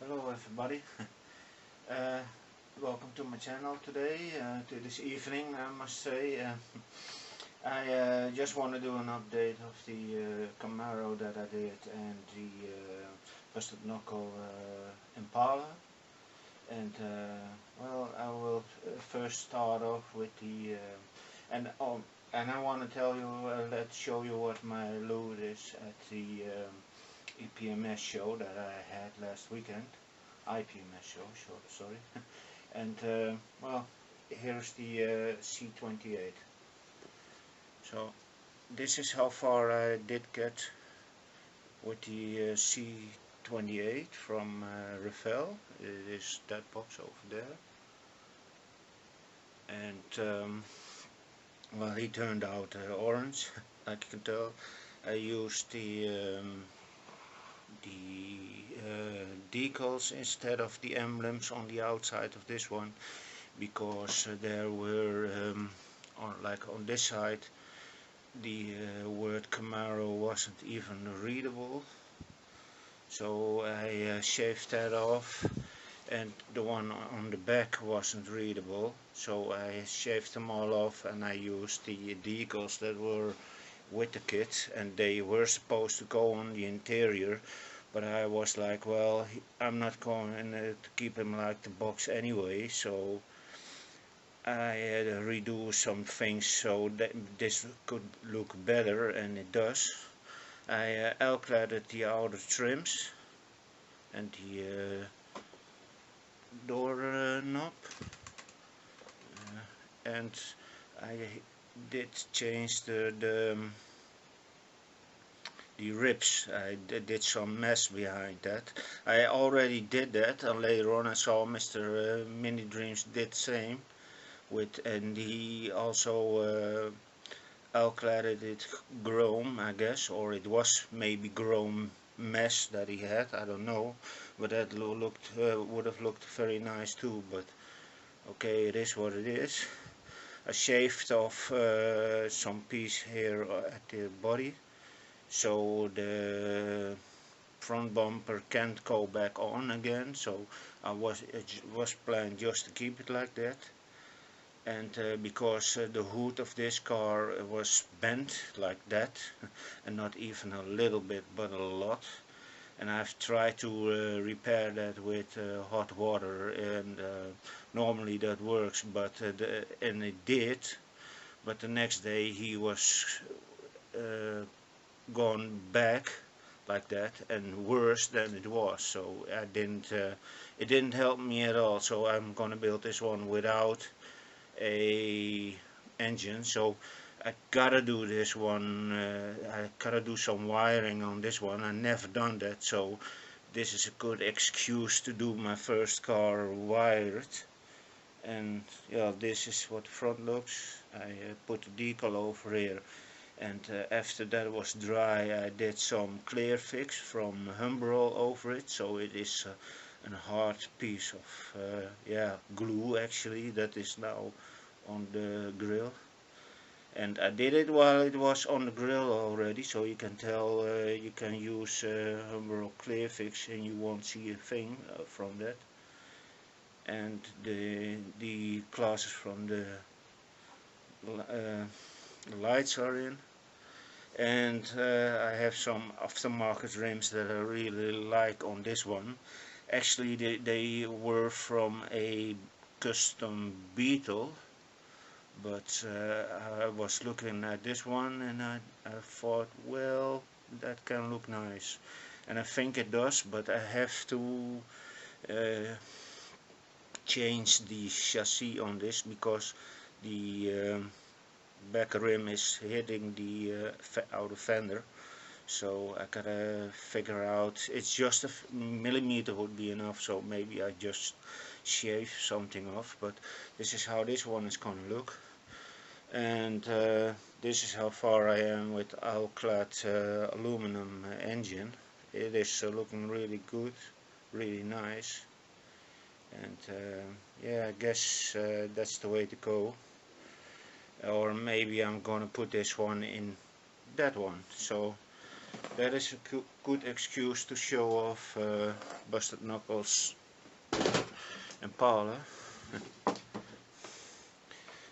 Hello everybody. uh, Welcome to my channel today, to this evening I must say. I just want to do an update of the Camaro that I did and the busted knuckle Impala. And well, I will first start off with the and I want to tell you, let's show you what my load is at the ipms show that I had last weekend. ipms show, sorry. And well, here's the C28. So this is how far I did get with the C28 from Rafael. It is that box over there. And well, he turned out orange, like you can tell. I used the decals instead of the emblems on the outside of this one, because there were like on this side the word Camaro wasn't even readable, so I shaved that off, and the one on the back wasn't readable, so I shaved them all off and I used the decals that were with the kit, and they were supposed to go on the interior, but I was like, well, I'm not going to keep him like the box anyway, so I had to redo some things so that this could look better, and it does. I alcladded the outer trims and the door knob, and I did change the ribs. I did some mess behind that. I already did that, and later on I saw Mr. Mini Dreams did the same with, and he also alcladded it chrome, I guess, or it was maybe chrome mesh that he had, I don't know, but that looked would have looked very nice too, but okay, it is what it is. I shaved off some piece here at the body, so the front bumper can't go back on again, so it was planned just to keep it like that. And because the hood of this car was bent like that, and not even a little bit but a lot, and I've tried to repair that with hot water, and normally that works, but and it did, but the next day he was gone back like that, and worse than it was, so I didn't it didn't help me at all. So I'm gonna build this one without a engine, so I gotta do this one. I gotta do some wiring on this one. I never done that, so this is a good excuse to do my first car wired. And yeah, this is what the front looks. I put the decal over here, and after that was dry, I did some clear fix from Humbrol over it, so it is a hard piece of yeah, glue actually, that is now on the grill. And I did it while it was on the grill already, so you can tell you can use Humbrol clear fix and you won't see a thing from that. And the glasses from the lights are in. And I have some aftermarket rims that I really like on this one. Actually they were from a custom Beetle, but I was looking at this one and I thought, well, that can look nice, and I think it does, but I have to change the chassis on this because the back rim is hitting the outer fender, so I gotta figure out, it's just a millimeter would be enough, so maybe I just shave something off. But this is how this one is gonna look, and this is how far I am with alclad aluminum engine. It is looking really good, really nice, and yeah, I guess that's the way to go. Or maybe I'm gonna put this one in that one. So That is a good excuse to show off Busted Knuckles Impala.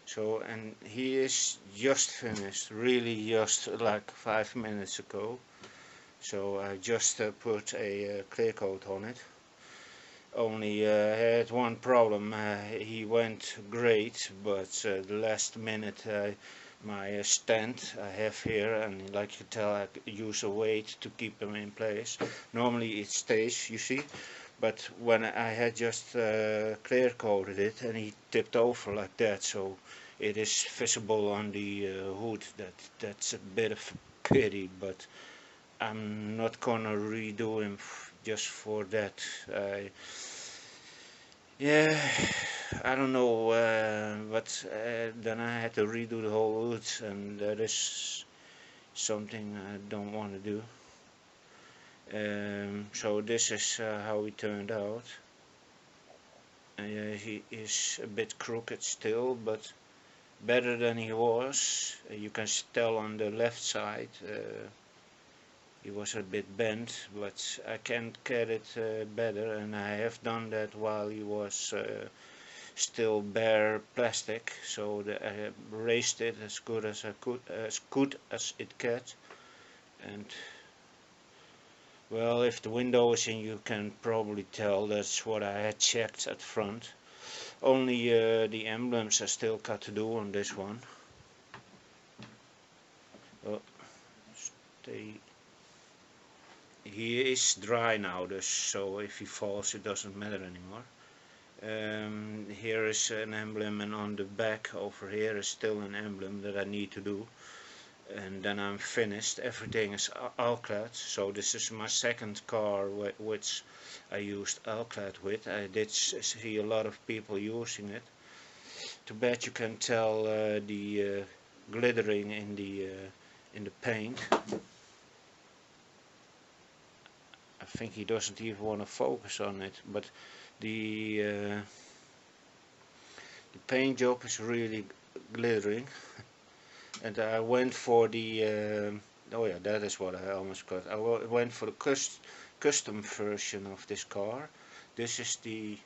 So, and he is just finished, really just like 5 minutes ago. So I just put a clear coat on it. Only had one problem. He went great, but the last minute my stand I have here, and like you tell, I use a weight to keep him in place. Normally it stays, you see, but when I had just clear coated it, and he tipped over like that, so it is visible on the hood. That's a bit of a pity, but I'm not gonna redo him just for that. Yeah, I don't know, but then I had to redo the whole hood, and that is something I don't want to do. So this is how he turned out. He is a bit crooked still, but better than he was. You can tell on the left side he was a bit bent, but I can't get it better, and I have done that while he was still bare plastic, so I raised it as good as I could, as good as it gets. And well, if the window is in, you can probably tell that's what I had checked at front. Only the emblems are still got to do on this one. Oh, he is dry now, so if he falls it doesn't matter anymore. Here is an emblem, and on the back over here is still an emblem that I need to do, and then I'm finished. Everything is alclad, so this is my second car which I used alclad with. I did see a lot of people using it. Too bad you can tell the glittering in the paint. I think he doesn't even want to focus on it, but the paint job is really glittering. And I went for the oh yeah, that is what I almost got. I went for the custom version of this car. This is the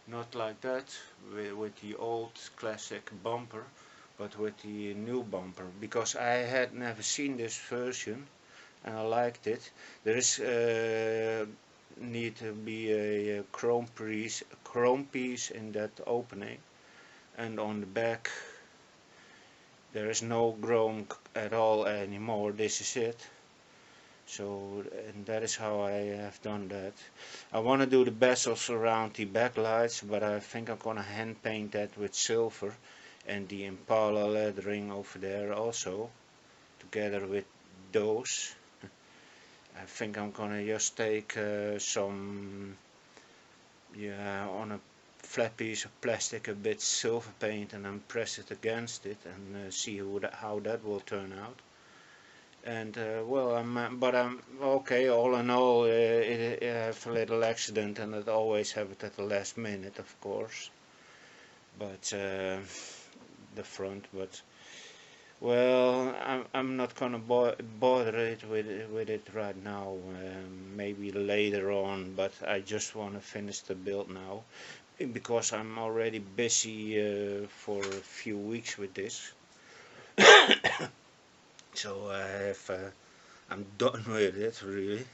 not like that with the old classic bumper, but with the new bumper, because I had never seen this version and I liked it. There is need to be a chrome piece in that opening, and on the back there is no chrome at all anymore. This is it. So, and that is how I have done that. I want to do the bezels around the backlights, but I think I'm gonna hand paint that with silver, and the Impala lettering over there also, together with those. I think I'm gonna just take some, yeah, on a flat piece of plastic, a bit silver paint, and then press it against it and see how that will turn out. And well, I'm okay. All in all, I have a little accident, and it always happens at the last minute, of course. But the front, but well, I'm not gonna bother it with it right now. Maybe later on, but I just want to finish the build now, because I'm already busy for a few weeks with this. So I'm done with it really.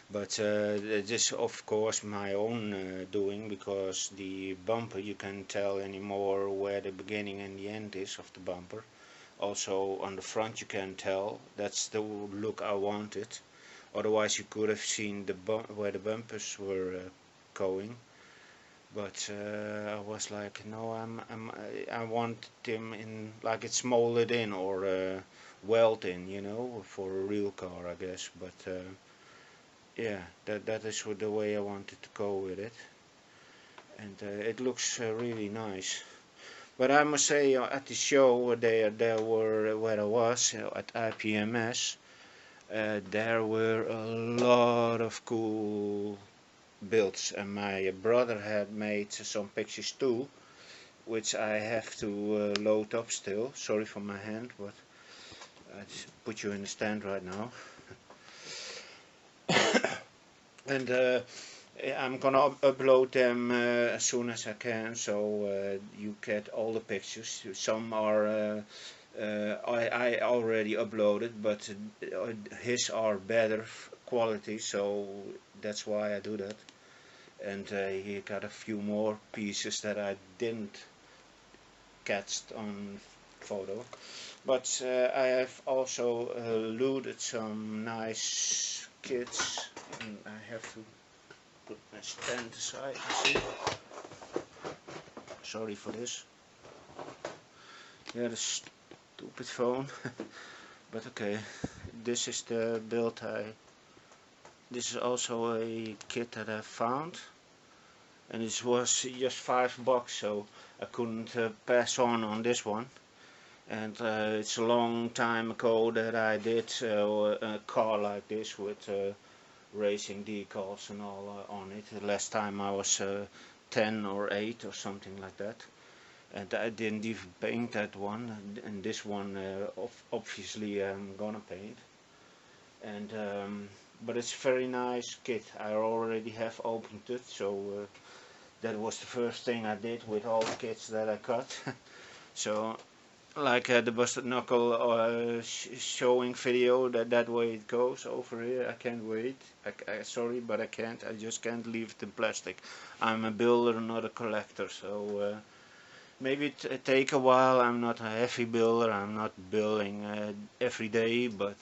But this of course my own doing, because the bumper, you can tell anymore where the beginning and the end is of the bumper. Also on the front you can tell. That's the look I wanted. Otherwise you could have seen where the bumpers were going. But I was like, no, I want them in like it's molded in, or weld in, you know, for a real car, I guess. But yeah, that is the way I wanted to go with it, and it looks really nice. But I must say, at the show there were where I was, at ipms, there were a lot of cool builds, and my brother had made some pictures too, which I have to load up still. Sorry for my hand, but I just put you in the stand right now. and I'm gonna upload them as soon as I can, so you get all the pictures. Some are I already uploaded, but his are better quality, so that's why I do that. And he got a few more pieces that I didn't catch on photo. But I have also looted some nice kits, and I have to put my stand aside. See? Sorry for this. Yeah, the stupid phone. But okay, this is the build This is also a kit that I found, and this was just $5, so I couldn't pass on this one. And it's a long time ago that I did a car like this with racing decals and all on it. The last time I was 10 or 8 or something like that, and I didn't even paint that one, and this one obviously I'm gonna paint. And but it's a very nice kit. I already have opened it, so that was the first thing I did with all the kits that I cut. So like the busted knuckle showing video, that way it goes over here. I can't wait. Sorry, but I can't. I just can't leave it in plastic. I'm a builder, not a collector, so maybe it take a while. I'm not a heavy builder. I'm not building every day, but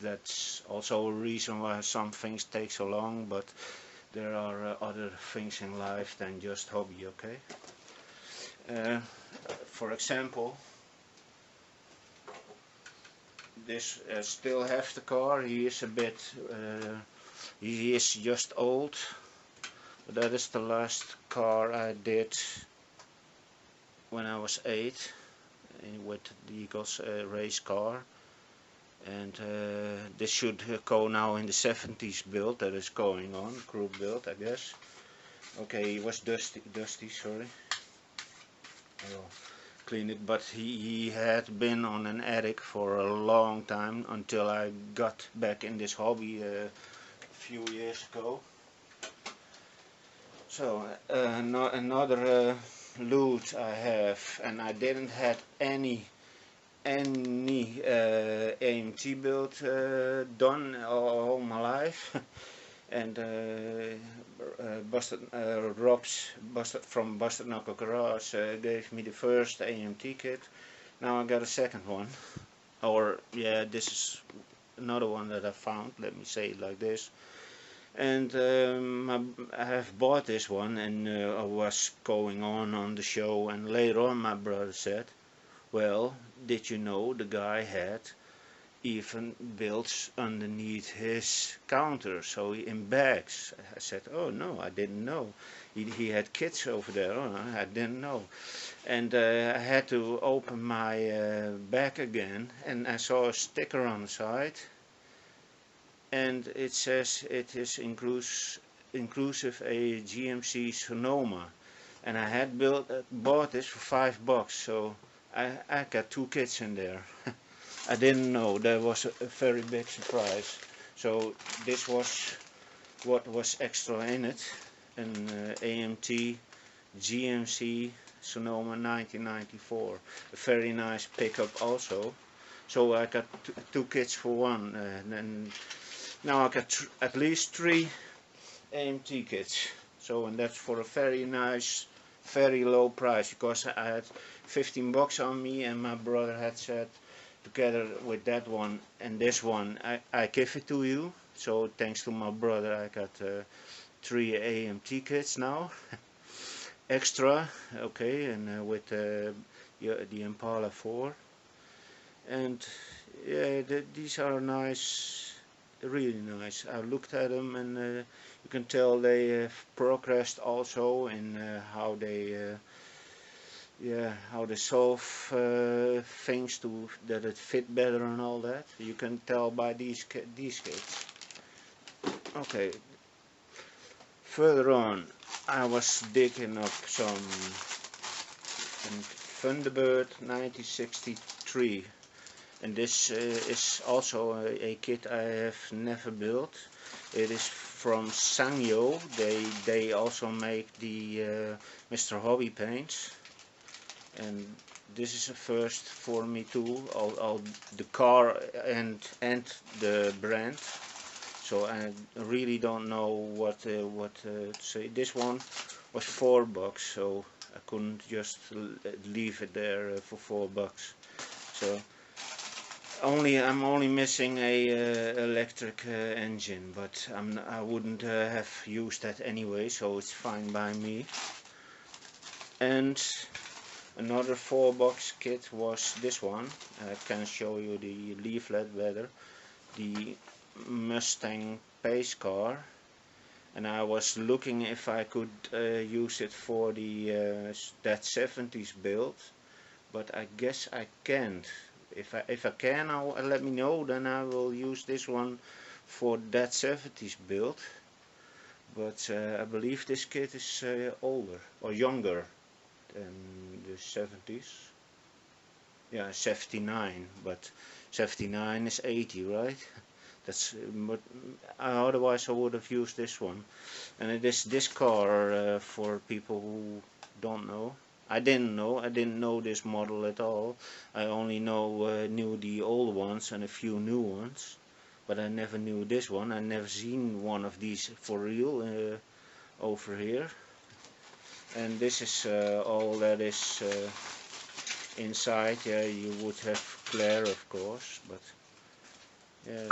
that's also a reason why some things take so long. But there are other things in life than just hobby. Okay. For example, this still have the car. He is a bit. He is just old. But that is the last car I did when I was 8 with the Eagles race car, and this should go now in the 70s build that is going on, group build I guess. Okay, he was dusty, sorry. I will clean it, but he had been on an attic for a long time until I got back in this hobby a few years ago. So another loot I have, and I didn't have any AMT build done all my life. And Rob's from Busted Knuckle Garage gave me the first AMT kit. Now I got a second one, or yeah, this is another one that I found, let me say it like this. And I have bought this one, and I was going on the show, and later on my brother said, well, did you know the guy had even builds underneath his counter, so in bags? I said, oh no, I didn't know. He had kids over there. Oh, I didn't know. And I had to open my bag again, and I saw a sticker on the side, and it says it is inclusive a GMC Sonoma, and I had bought this for $5, so I got 2 kits in there. I didn't know. That was a very big surprise. So this was what was extra in it, an AMT GMC Sonoma 1994, a very nice pickup also. So I got 2 kits for one, and now I got at least 3 AMT kits. So, and that's for a very nice, very low price, because I had $15 on me, and my brother had said, together with that one and this one, I give it to you. So thanks to my brother, I got 3 AMT kits now. Extra, okay, and with the Impala 4. And yeah, these are nice, really nice. I looked at them, and you can tell they have progressed also in how they how they solve things to that it fit better and all that. You can tell by these kits. Okay, further on, I was digging up some Thunderbird 1963, and this is also a kit I have never built. It is from Sanyo. They also make the Mr. Hobby paints, and this is a first for me too. All the car and the brand. So I really don't know what to say. This one was $4, so I couldn't just leave it there for $4. So I'm only missing a electric engine, but I wouldn't have used that anyway, so it's fine by me. And another $4 kit was this one. I can show you the leaflet better. The Mustang pace car, and I was looking if I could use it for the that 70s build, but I guess I can't. If I can, let me know, then I will use this one for that 70s build. But I believe this kit is older or younger than the 70s. Yeah, 79, but 79 is 80, right? That's but otherwise I would have used this one. And it is this car for people who don't know. I didn't know this model at all. I only knew the old ones and a few new ones, but I never knew this one. I never seen one of these for real over here. And this is all that is inside. Yeah, you would have glare, of course, but yeah,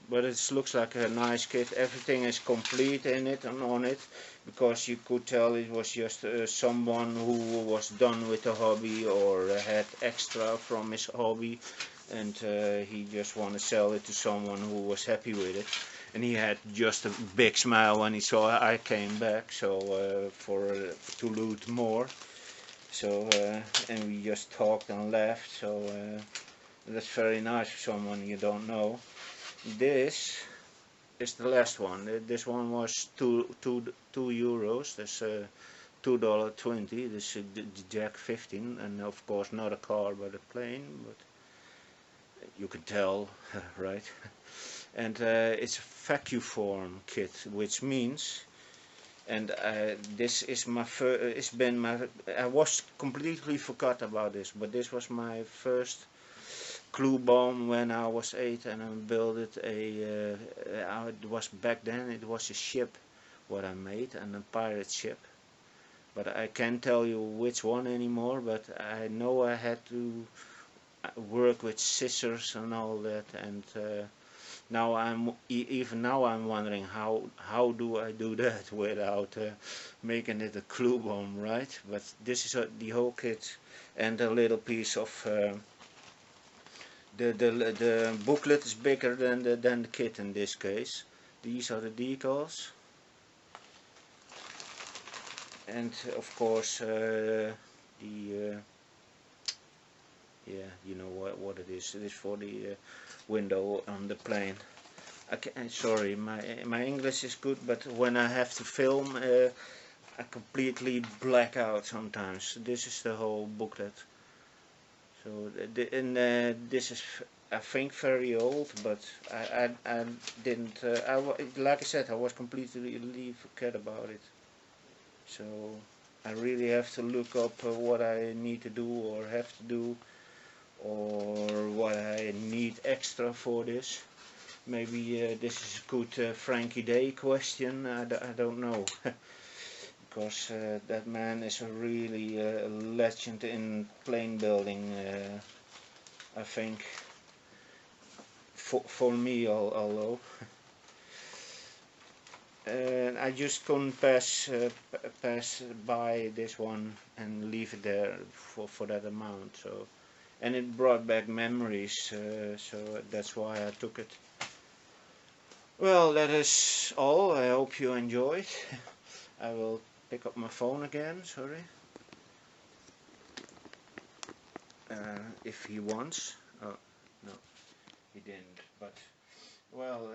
but it looks like a nice kit. Everything is complete in it and on it, because you could tell it was just someone who was done with the hobby or had extra from his hobby, and he just want to sell it to someone who was happy with it. And he had just a big smile when he saw I came back, so to loot more. So and we just talked and laughed. So. That's very nice for someone you don't know. This is the last one. This one was two euros. That's $2.20. This is the Jack 15, and of course not a car but a plane. But you can tell, right? And it's a vacuum form kit, which means. And this is my first. It's been my. I was completely forgot about this, but this was my first clue bomb when I was 8, and I built it it was back then it was a ship what I made, and a pirate ship, but I can't tell you which one anymore, but I know I had to work with scissors and all that, and now even now I'm wondering how do I do that without making it a clue bomb, right? But this is the whole kit, and a little piece of the booklet is bigger than the kit in this case. These are the decals, and of course the yeah, you know what it is. It is for the window on the plane. Sorry, my English is good, but when I have to film, I completely black out sometimes. This is the whole booklet. So this is, I think, very old, but I didn't. Like I said, I was completely forget about it. So I really have to look up what I need to do or have to do, or what I need extra for this. Maybe this is a good Frankie Day question. I don't know. Because that man is a really legend in plane building, I think, for me, although. And I just couldn't pass by this one and leave it there for that amount. So, and it brought back memories, so that's why I took it. Well, that is all. I hope you enjoyed. I will pick up my phone again, sorry. If he wants. Oh, no, he didn't. But, well,